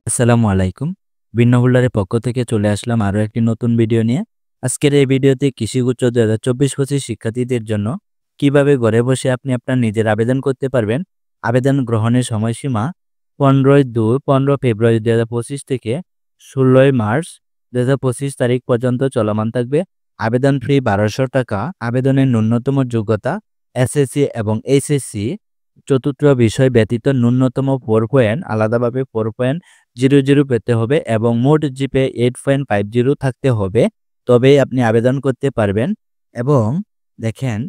আসসালামু আলাইকুম। ভিন্ন হোল্ডারের পক্ষ থেকে চলে আসলাম আরও একটি নতুন ভিডিও নিয়ে। আজকের এই ভিডিওতে কৃষি গুচ্ছ 2024-25 শিক্ষার্থীদের জন্য কিভাবে ঘরে বসে আপনি আপনার নিজের আবেদন করতে পারবেন। আবেদন গ্রহণের সময়সীমা 15 ফেব্রুয়ারি 2025 থেকে 16 মার্চ 2025 তারিখ পর্যন্ত চলমান থাকবে। আবেদন ফি 1200 টাকা। আবেদনের ন্যূনতম যোগ্যতা এসএসসি এবং এইচএসসি। চতুর্থ বিষয় ব্যতীত ন্যূনতম 4 পয়েন্ট, আলাদাভাবে 4.00 পেতে হবে এবং মোট জিপিএ 8.50 থাকতে হবে। তবেই আপনি আবেদন করতে পারবেন। এবং দেখেন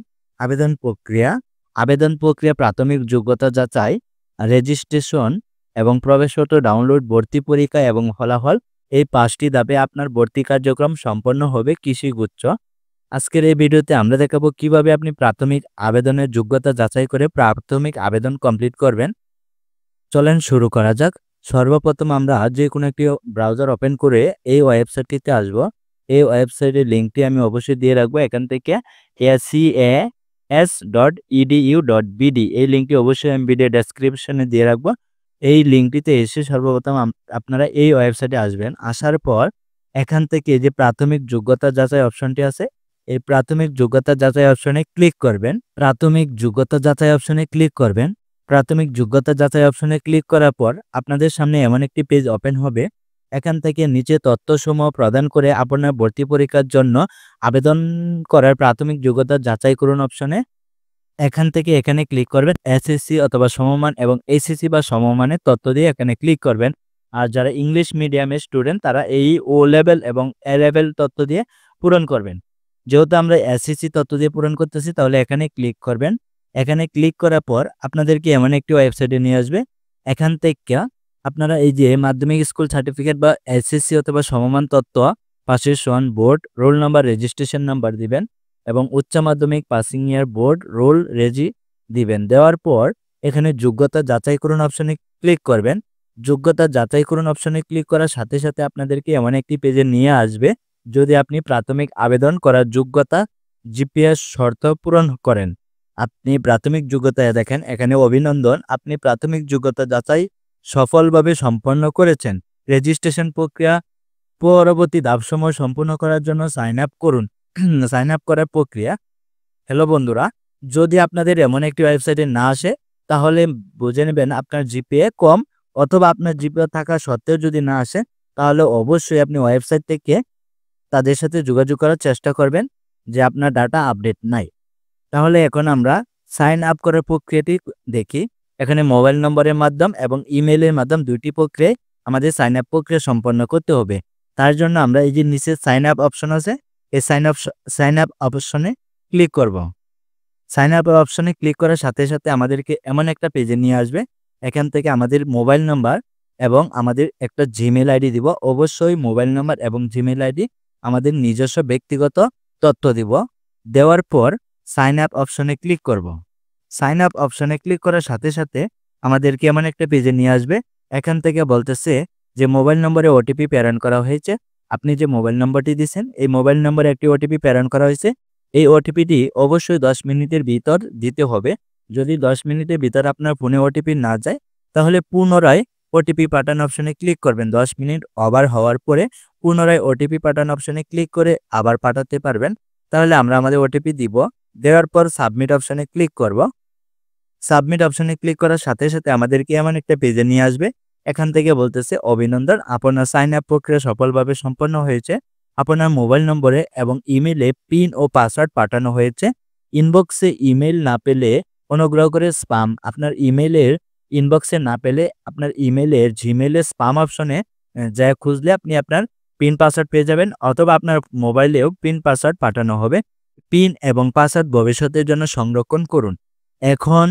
আবেদন প্রক্রিয়া প্রাথমিক যোগ্যতা যাচাই, রেজিস্ট্রেশন এবং প্রবেশপত্র ডাউনলোড, ভর্তি পরীক্ষা এবং ফলাফল, এই 5টি ধাপে আপনার ভর্তি কার্যক্রম সম্পন্ন হবে কৃষিগুচ্ছ। আজকের এই ভিডিওতে আমরা দেখাবো কিভাবে আপনি প্রাথমিক আবেদনের যোগ্যতা যাচাই করে প্রাথমিক আবেদন কমপ্লিট করবেন। চলেন শুরু করা যাক। সর্বপ্রথম আমরা যে কোনো একটি ব্রাউজার ওপেন করে এই ওয়েবসাইটটিতে আসব। এই ওয়েবসাইটের লিঙ্কটি আমি অবশ্যই দিয়ে রাখবো। এখান থেকে cas.edu.bd এই লিঙ্কটি অবশ্যই আমি ভিডিও ডেসক্রিপশনে দিয়ে রাখবো। এই লিঙ্কটিতে এসে সর্বপ্রথম আপনারা এই ওয়েবসাইটে আসবেন। আসার পর এখান থেকে যে প্রাথমিক যোগ্যতা যাচাই অপশনটি আছে, এই প্রাথমিক যোগ্যতা যাচাই অপশনে ক্লিক করবেন। প্রাথমিক যোগ্যতা যাচাই অপশনে ক্লিক করবেন। প্রাথমিক যোগ্যতা যাচাই অপশনে ক্লিক করার পর আপনাদের সামনে এমন একটি পেজ ওপেন হবে। এখান থেকে নিচে তথ্যসমূহ প্রদান করে আপনার ভর্তি পরীক্ষার জন্য আবেদন করার প্রাথমিক যোগ্যতা যাচাই করুন অপশনে এখান থেকে এখানে ক্লিক করবেন। এসএসসি অথবা সমমান এবং এইচএসসি বা সমমানের তথ্য দিয়ে এখানে ক্লিক করবেন। আর যারা ইংলিশ মিডিয়ামের স্টুডেন্ট তারা এই ও লেভেল এবং এ লেভেল তথ্য দিয়ে পূরণ করবেন। যেহেতু আমরা এসএসসি তথ্য দিয়ে পূরণ করতেছি, তাহলে এখানে ক্লিক করবেন। এখানে ক্লিক করার পর আপনাদেরকে এমন একটি ওয়েবসাইটে নিয়ে আসবে। এখান থেকে আপনারা এই যে মাধ্যমিক স্কুল সার্টিফিকেট বা এসএসসি অথবা সমমান তথ্য, পাশের সমান board, roll number, registration number দিবেন এবং উচ্চ মাধ্যমিক পাসিং ইয়ার, বোর্ড, রোল, রেজি দিবেন। দেওয়ার পর এখানে যোগ্যতা যাচাই করুন অপশনে ক্লিক করবেন। যোগ্যতা যাচাই করুন অপশনে ক্লিক করার সাথে সাথে আপনাদেরকে এমন একটি পেজে নিয়ে আসবে। যদি আপনি প্রাথমিক আবেদন করার যোগ্যতা জিপিএস শর্ত পূরণ করেন, আপনি প্রাথমিক যোগ্যতায় দেখেন এখানে অভিনন্দন, আপনি প্রাথমিক যোগ্যতা যাচাই সফলভাবে সম্পন্ন করেছেন। রেজিস্ট্রেশন প্রক্রিয়া পরবর্তী ধাপসমূহ সম্পূর্ণ করার জন্য সাইন আপ করুন। সাইন আপ করার প্রক্রিয়া। হ্যালো বন্ধুরা, যদি আপনাদের এমন একটি ওয়েবসাইটে না আসে তাহলে বুঝে নেবেন আপনার জিপিএ কম, অথবা আপনার জিপিএ থাকা সত্ত্বেও যদি না আসে তাহলে অবশ্যই আপনি ওয়েবসাইট থেকে তাদের সাথে যোগাযোগ করার চেষ্টা করবেন যে আপনার ডাটা আপডেট নাই। তাহলে এখন আমরা সাইন আপ করার প্রক্রিয়াটি দেখি। এখানে মোবাইল নম্বরের মাধ্যম এবং ইমেইলের মাধ্যম দুইটি প্রক্রিয়ায় আমাদের সাইন আপ প্রক্রিয়া সম্পন্ন করতে হবে। তার জন্য আমরা এই যে নিচে সাইন আপ অপশন আছে, এই সাইন আপ অপশনে ক্লিক করব। সাইন আপ অপশনে ক্লিক করার সাথে সাথে আমাদেরকে এমন একটা পেজে নিয়ে আসবে। এখান থেকে আমাদের মোবাইল নাম্বার এবং আমাদের একটা জিমেইল আইডি দিব। অবশ্যই মোবাইল নাম্বার এবং জিমেইল আইডি আমাদের নিজস্ব ব্যক্তিগত তথ্য দিব। দেওয়ার পর সাইন আপ অপশনে ক্লিক করব। সাইন আপ অপশনে ক্লিক করার সাথে সাথে আমাদেরকে এমন একটা পেজে নিয়ে আসবে। এখান থেকে বলতেছে যে মোবাইল নম্বরে ওটিপি প্রেরণ করা হয়েছে। আপনি যে মোবাইল নম্বরটি দিয়েছেন এই মোবাইল নম্বরে একটি ওটিপি প্রেরণ করা হয়েছে। এই ওটিপিটি অবশ্যই 10 মিনিটের ভিতর দিতে হবে। যদি 10 মিনিটের ভিতর আপনার ফোনে ওটিপি না যায় তাহলে পুনরায় ওটিপি পাঠানো অপশনে ক্লিক করবেন। 10 মিনিট ওভার হওয়ার পরে পুনরায় ওটিপি পাঠানো অপশনে ক্লিক করে আবার পাঠাতে পারবেন। তাহলে আমরা আমাদের ওটিপি দিব। দেওয়ার পর সাবমিট অপশনে ক্লিক করব। সাবমিট অপশনে ক্লিক করার সাথে সাথে আমাদেরকে এমন একটা পেজে নিয়ে আসবে। এখান থেকে বলতেছে অভিনন্দন, আপনার সাইন আপ প্রক্রিয়া সফলভাবে সম্পন্ন হয়েছে। আপনার মোবাইল নম্বরে এবং ইমেইলে পিন ও পাসওয়ার্ড পাঠানো হয়েছে। ইনবক্সে ইমেইল না পেলে অনুগ্রহ করে স্পাম, আপনার ইমেইলের ইনবক্সে না পেলে আপনার ইমেইলের জিমেইলের স্পাম অপশনে যা খুঁজলে আপনি আপনার পিন পাসওয়ার্ড পেয়ে যাবেন, অথবা আপনার মোবাইলেও পিন পাসওয়ার্ড পাঠানো হবে। পিন এবং পাসওয়ার্ড ভবিষ্যতের জন্য সংরক্ষণ করুন। এখন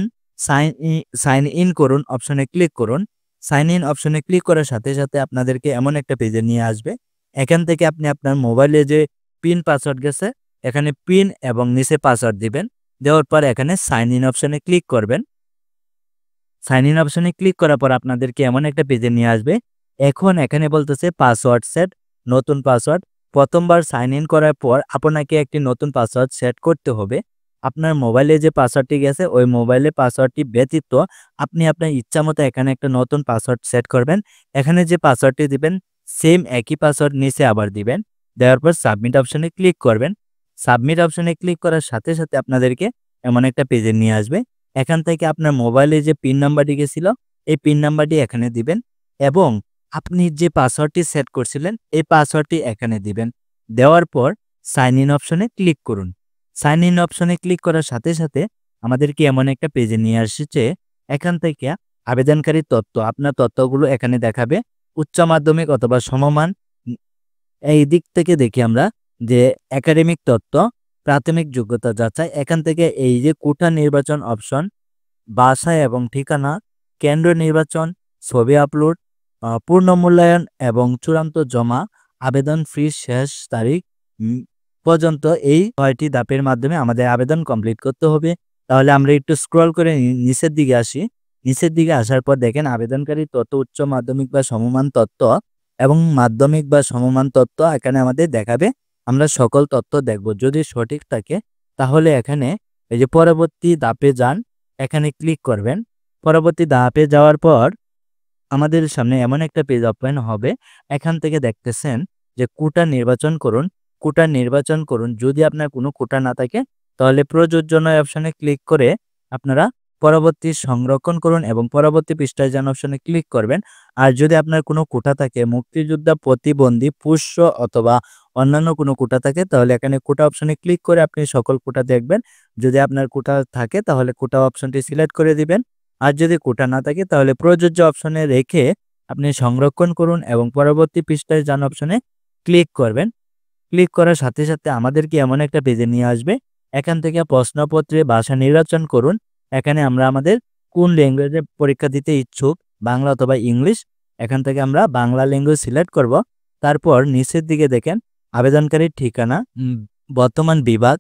সাইন ইন করুন অপশনে ক্লিক করুন। সাইন ইন অপশনে ক্লিক করার সাথে সাথে আপনাদেরকে এমন একটা পেজে নিয়ে আসবে। এখান থেকে আপনি আপনার মোবাইলে যে পিন পাসওয়ার্ড গেছে এখানে পিন এবং নিচে পাসওয়ার্ড দিবেন। দেওয়ার পর এখানে সাইন ইন অপশনে ক্লিক করবেন। সাইন ইন অপশনে ক্লিক করার পর আপনাদেরকে এমন একটা পেজে নিয়ে আসবে। এখন এখানে বলতেছে পাসওয়ার্ড সেট, নতুন পাসওয়ার্ড। প্রথমবার সাইন ইন করার পর আপনাকে একটি নতুন পাসওয়ার্ড সেট করতে হবে। আপনার মোবাইলে যে পাসওয়ার্ডটি গেছে ওই মোবাইলে পাসওয়ার্ডটি ব্যতীত আপনি আপনার ইচ্ছামতো এখানে একটা নতুন পাসওয়ার্ড সেট করবেন। এখানে যে পাসওয়ার্ডটি দিবেন সেম একই পাসওয়ার্ড নিচে আবার দিবেন। দেওয়ার পর সাবমিট অপশনে ক্লিক করবেন। সাবমিট অপশনে ক্লিক করার সাথে, সাথে আপনাদেরকে এমন একটা পেজে নিয়ে আসবে। এখান থেকে আপনার মোবাইলে যে পিন নাম্বারটি গেছিল এই পিন নাম্বারটি এখানে দিবেন এবং আপনি যে পাসওয়ার্ডটি সেট করছিলেন এই পাসওয়ার্ডটি এখানে দিবেন। দেওয়ার পর সাইন ইন অপশনে ক্লিক করুন। সাইন ইন অপশনে ক্লিক করার সাথে, সাথে আমাদেরকে এমন একটা পেজে নিয়ে আসছে। এখান থেকে আবেদনকারীর তথ্য, আপনার তথ্যগুলো এখানে দেখাবে। উচ্চ মাধ্যমিক অথবা সমমান। এই দিক থেকে দেখি আমরা যে একাডেমিক তথ্য, প্রাথমিক যোগ্যতা যাচাই। এখান থেকে এই যে কোটা নির্বাচন অপশন, ভাষা এবং ঠিকানা, কেন্দ্র নির্বাচন, ছবি আপলোড, পূর্ণ মূল্যায়ন এবং চূড়ান্ত জমা, আবেদন ফি শেষ তারিখ পর্যন্ত এই ৬টি ধাপের মাধ্যমে আমাদের আবেদন কমপ্লিট করতে হবে। তাহলে আমরা একটু স্ক্রল করে নিচের দিকে আসি। নিচের দিকে আসার পর দেখেন আবেদনকারী তথ্য, উচ্চ মাধ্যমিক বা সমমান তথ্য এবং মাধ্যমিক বা সমমান তথ্য এখানে আমাদের দেখাবে। আমরা সকল তথ্য দেখব। যদি সঠিক থাকে তাহলে এখানে এই যে পরবর্তী ধাপে যান, এখানে ক্লিক করবেন। পরবর্তী ধাপে যাওয়ার পর আমাদের সামনে এমন একটা পেজ ওপেন হবে। এখান থেকে দেখতেছেন যে কোটা নির্বাচন করুন। কোটা নির্বাচন করুন। যদি আপনার কোনো কোটা না থাকে তাহলে প্রযোজ্য নয় অপশনে ক্লিক করে আপনারা পরবর্তী সংরক্ষণ করুন এবং পরবর্তী পৃষ্ঠায় যান অপশনে ক্লিক করবেন। আর যদি আপনার কোনো কোটা থাকে, মুক্তিযোদ্ধা, প্রতিবন্ধী, পুষ্য অথবা অন্যান্য কোনো কোটা থাকে তাহলে এখানে কোটা অপশনে ক্লিক করে আপনি সকল কোটা দেখবেন। যদি আপনার কোটা থাকে তাহলে কোটা অপশনটি সিলেক্ট করে দিবেন। আর যদি কোটা না থাকে তাহলে প্রযোজ্য অপশনে রেখে আপনি সংরক্ষণ করুন এবং পরবর্তী পৃষ্ঠায় যান অপশনে ক্লিক করবেন। ক্লিক করার সাথে, সাথে আমাদেরকে এমন একটা পেজে নিয়ে আসবে। এখান থেকে প্রশ্নপত্রে ভাষা নির্বাচন করুন। এখানে আমরা আমাদের কোন ল্যাঙ্গুয়েজে পরীক্ষা দিতে ইচ্ছুক, বাংলা অথবা ইংলিশ। এখান থেকে আমরা বাংলা ল্যাঙ্গুয়েজ সিলেক্ট করব। তারপর নিচের দিকে দেখেন আবেদনকারীর ঠিকানা, বর্তমান বিভাগ,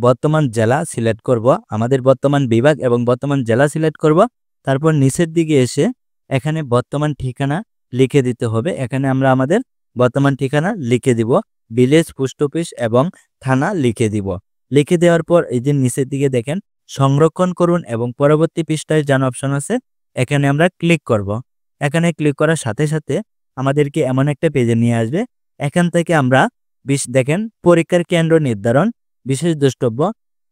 বর্তমান জেলা সিলেক্ট করব। আমাদের বর্তমান বিভাগ এবং বর্তমান জেলা সিলেক্ট করব। তারপর নিচের দিকে এসে এখানে বর্তমান ঠিকানা লিখে দিতে হবে। এখানে আমরা আমাদের বর্তমান ঠিকানা লিখে দিব। ভিলেজ, পোস্ট অফিস এবং থানা লিখে দিব। লিখে দেওয়ার পর এই যে নিচের দিকে দেখেন সংরক্ষণ করুন এবং পরবর্তী পৃষ্ঠায় যান অপশন আছে, এখানে আমরা ক্লিক করব। এখানে ক্লিক করার সাথে, সাথে আমাদেরকে এমন একটা পেজে নিয়ে আসবে। এখান থেকে আমরা দেখেন পরীক্ষার কেন্দ্র নির্ধারণ, বিশেষ দ্রষ্টব্য।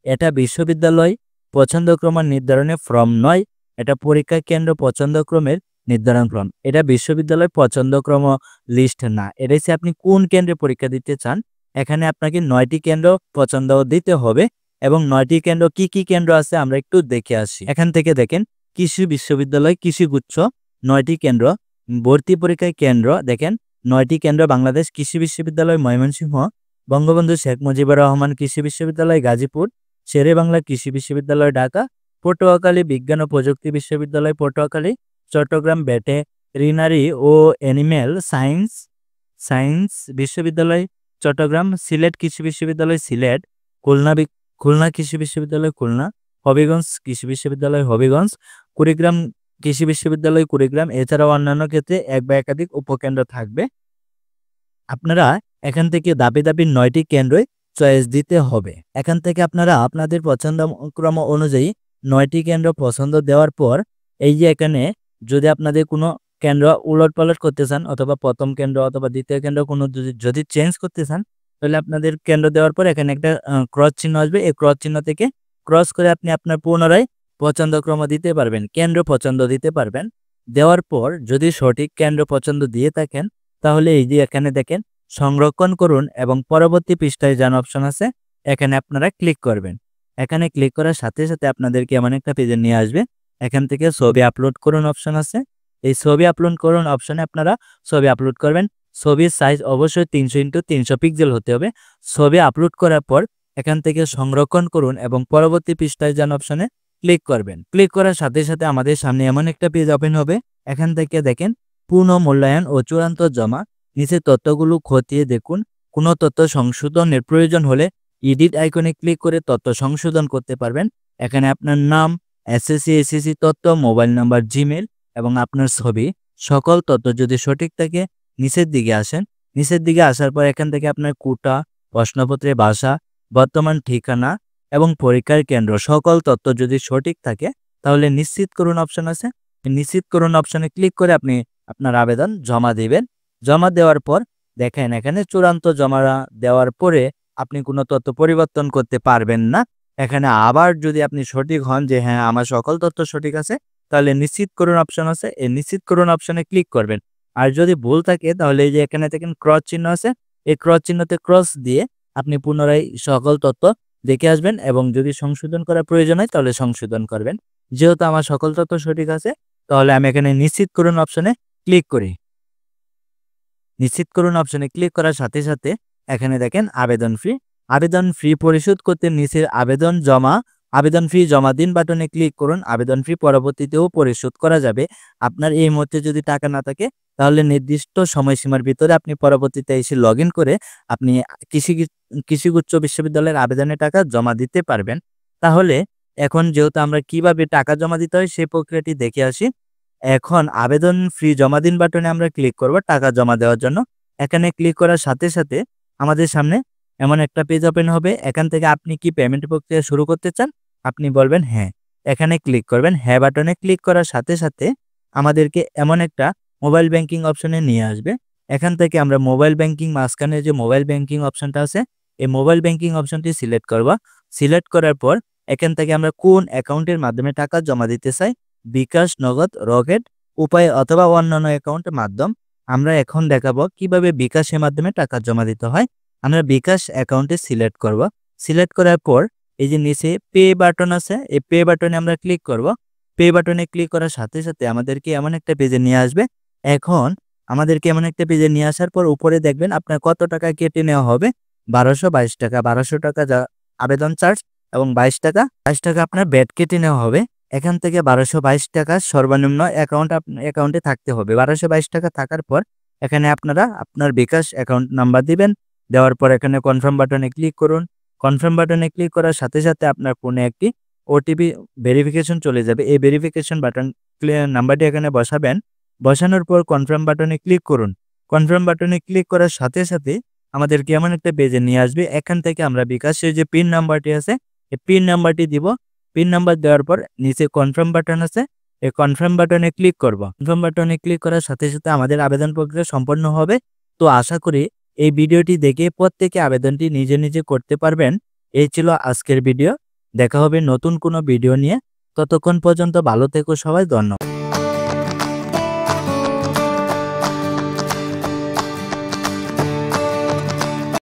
এটা বিশ্ববিদ্যালয় পছন্দক্রম নির্ধারণে ফর্ম নয়, এটা পরীক্ষা কেন্দ্র পছন্দক্রমের নির্ধারণ ফর্ম। এটা বিশ্ববিদ্যালয় পছন্দক্রম লিস্ট না। এটা হচ্ছে আপনি কোন কেন্দ্রে পরীক্ষা দিতে চান। এখানে আপনাকে ৯টি কেন্দ্র পছন্দ দিতে হবে এবং ৯টি কেন্দ্র কি কি কেন্দ্র আছে আমরা একটু দেখে আসি। এখান থেকে দেখেন কৃষি বিশ্ববিদ্যালয়, কৃষিগুচ্ছ ৯টি কেন্দ্র। ভর্তি পরীক্ষায় কেন্দ্র দেখেন ৯টি কেন্দ্র বাংলাদেশ কৃষি বিশ্ববিদ্যালয় ময়মনসিংহ, বঙ্গবন্ধু শেখ মুজিবুর রহমান কৃষি বিশ্ববিদ্যালয় গাজীপুর, শেরে বাংলা কৃষি বিশ্ববিদ্যালয় ঢাকা, পটুয়াখালী বিজ্ঞান ও প্রযুক্তি বিশ্ববিদ্যালয় পটুয়াখালী, চট্টগ্রাম ভেটেরিনারি ও অ্যানিম্যাল সায়েন্স বিশ্ববিদ্যালয় চট্টগ্রাম, সিলেট কৃষি বিশ্ববিদ্যালয় সিলেট, খুলনা কৃষি বিশ্ববিদ্যালয় খুলনা, হবিগঞ্জ কৃষি বিশ্ববিদ্যালয় হবিগঞ্জ, কুড়িগ্রাম কৃষি বিশ্ববিদ্যালয় কুড়িগ্রাম। এছাড়াও অন্যান্য ক্ষেত্রে এক বা একাধিক উপকেন্দ্র থাকবে। আপনারা এখান থেকে ধাপে ধাপে ৯টি কেন্দ্রে চয়েস দিতে হবে। এখান থেকে আপনারা আপনাদের পছন্দক্রম অনুযায়ী ৯টি কেন্দ্র পছন্দ দেওয়ার পর এই যে এখানে যদি আপনাদের কোনো কেন্দ্র উলটপালট করতে চান অথবা প্রথম কেন্দ্র অথবা দ্বিতীয় কেন্দ্র কোনো যদি চেঞ্জ করতে চান তাহলে আপনাদের কেন্দ্র দেওয়ার পর এখানে একটা ক্রস চিহ্ন আসবে। এই ক্রস চিহ্ন থেকে ক্রস করে আপনি আপনার পুনরায় পছন্দক্রম দিতে পারবেন, কেন্দ্র পছন্দ দিতে পারবেন। দেওয়ার পর যদি সঠিক কেন্দ্র পছন্দ দিয়ে থাকেন তাহলে এই যে এখানে দেখেন সংরক্ষণ করুন এবং পরবর্তী পৃষ্ঠায় যান অপশন আছে, এখানে আপনারা ক্লিক করবেন। এখানে ক্লিক করার সাথে, সাথে আপনাদেরকে এমন একটা পেজে নিয়ে আসবে। এখান থেকে ছবি আপলোড করুন অপশন আছে। এই ছবি আপলোড করুন অপশনে আপনারা ছবি আপলোড করবেন। ছবির সাইজ অবশ্যই 300x300 পিক্সেল হতে হবে। ছবি আপলোড করার পর এখান থেকে সংরক্ষণ করুন এবং পরবর্তী পৃষ্ঠায় যান অপশনে ক্লিক করবেন। ক্লিক করার সাথে, সাথে আমাদের সামনে এমন একটা পেজ ওপেন হবে। এখান থেকে দেখেন পূর্ণ মূল্যায়ন ও চূড়ান্ত জমা। নিচে তথ্যগুলো খতিয়ে দেখুন। কোনো তথ্য সংশোধনের প্রয়োজন হলে এডিট আইকনে ক্লিক করে তথ্য সংশোধন করতে পারবেন। এখানে আপনার নাম, এসএসসি এসএসসি তথ্য, মোবাইল নাম্বার, জিমেল এবং আপনার ছবি, সকল তথ্য যদি সঠিক থাকে নিচের দিকে আসেন। নিচের দিকে আসার পর এখান থেকে আপনার কোটা, প্রশ্নপত্রের ভাষা, বর্তমান ঠিকানা, এবং পরীক্ষার কেন্দ্র সকল তথ্য যদি সঠিক থাকে তাহলে নিশ্চিত করুন অপশন আছে। নিশ্চিত করুন অপশনে ক্লিক করে আপনি আপনার আবেদন জমা দিবেন। জমা দেওয়ার পর দেখেন এখানে চূড়ান্ত জমা দেওয়ার পরে আপনি কোনো তথ্য পরিবর্তন করতে পারবেন না। এখানে আবার যদি আপনি সঠিক হন যে হ্যাঁ আমার সকল তথ্য সঠিক আছে, তাহলে নিশ্চিত করুন অপশন আছে, এই নিশ্চিত করুন অপশনে ক্লিক করবেন। আর যদি ভুল থাকে তাহলে এই যে এখানে দেখেন ক্রস চিহ্ন আছে, এই ক্রস চিহ্নতে ক্রস দিয়ে আপনি পুনরায় সকল তথ্য দেখে আসবেন এবং যদি সংশোধন করার প্রয়োজন হয় তাহলে সংশোধন করবেন। যেহেতু আমার সকল তথ্য সঠিক আছে তাহলে আমি এখানে নিশ্চিত করুন অপশনে ক্লিক করি। নিশ্চিত করুন অপশনে ক্লিক করার সাথে সাথে এখানে দেখেন আবেদন ফি পরিশোধ করতে নিচে আবেদন ফি জমা দিন বাটনে ক্লিক করুন। আবেদন ফি পরবর্তীতেও পরিশোধ করা যাবে। আপনার এই মুহূর্তে যদি টাকা না থাকে তাহলে নির্দিষ্ট সময়সীমার ভিতরে আপনি পরবর্তীতে এসে লগইন করে আপনি কৃষি উচ্চ বিশ্ববিদ্যালয়ের আবেদনের টাকা জমা দিতে পারবেন। তাহলে এখন যেহেতু আমরা কিভাবে টাকা জমা দিতে হয় সেই প্রক্রিয়াটি দেখে আসি। এখন আবেদন ফি জমা দিন বাটনে আমরা ক্লিক করব টাকা জমা দেওয়ার জন্য। এখানে ক্লিক করার সাথে সাথে আমাদের সামনে এমন একটা পেজ ওপেন হবে। এখান থেকে আপনি কি পেমেন্ট প্রক্রিয়া শুরু করতে চান? আপনি বলবেন হ্যাঁ। এখানে ক্লিক করবেন। হ্যাঁ বাটনে ক্লিক করার সাথে সাথে আমাদেরকে এমন একটা মোবাইল ব্যাংকিং অপশনে নিয়ে আসবে। এখান থেকে আমরা মোবাইল ব্যাংকিং মাঝখানে যে মোবাইল ব্যাংকিং অপশনটা আছে, এই মোবাইল ব্যাংকিং অপশনটি সিলেক্ট করব। সিলেক্ট করার পর এখান থেকে আমরা কোন অ্যাকাউন্টের মাধ্যমে টাকা জমা দিতে চাই, বিকাশ, নগদ, রকেট উপায় অথবা অন্যান্য অ্যাকাউন্টের মাধ্যম। আমরা এখন দেখাবো কিভাবে বিকাশের মাধ্যমে টাকা জমা দিতে হয়। আমরা বিকাশ অ্যাকাউন্টে সিলেক্ট করব। সিলেক্ট করার পর এই যে নিচে পে বাটন আছে, এই পে বাটনে আমরা ক্লিক করব। পে বাটনে ক্লিক করার সাথে সাথে আমাদেরকে এমন একটা পেজে নিয়ে আসবে। এখন আমাদেরকে এমন একটা পেজে নিয়ে আসার পর উপরে দেখবেন আপনার কত টাকা কেটে নেওয়া হবে। 1222 টাকা। 1200 টাকা যা আবেদন চার্জ এবং 22 টাকা আপনার ব্যাট কেটে নেওয়া হবে। এখান থেকে 1222 টাকা সর্বনিম্ন অ্যাকাউন্টে থাকতে হবে। 1222 টাকা থাকার পর এখানে আপনারা আপনার বিকাশ অ্যাকাউন্ট নাম্বার দিবেন। দেওয়ার পর এখানে কনফার্ম বাটনে ক্লিক করুন। কনফার্ম বাটনে ক্লিক করার সাথে সাথে আপনার ফোনে একটি ওটিপি ভেরিফিকেশন চলে যাবে। এই ভেরিফিকেশন বাটন নাম্বারটি এখানে বসাবেন। বসানোর পর কনফার্ম বাটনে ক্লিক করুন। কনফার্ম বাটনে ক্লিক করার সাথে সাথে আমাদেরকে এমন একটা পেজে নিয়ে আসবে। এখান থেকে আমরা বিকাশের যে পিন নাম্বারটি আছে এই পিন নাম্বারটি দিব। পিন নাম্বার দেওয়ার পর নিচে কনফার্ম বাটন আছে, এই কনফার্ম বাটনে ক্লিক করব। কনফার্ম বাটনে ক্লিক করার সাথে সাথে আমাদের আবেদন প্রক্রিয়া সম্পন্ন হবে। তো আশা করি এই ভিডিওটি দেখে প্রত্যেকে আবেদনটি নিজে নিজে করতে পারবেন। এই ছিল আজকের ভিডিও। দেখা হবে নতুন কোনো ভিডিও নিয়ে। ততক্ষণ পর্যন্ত ভালো থেকো সবাই। ধন্যবাদ।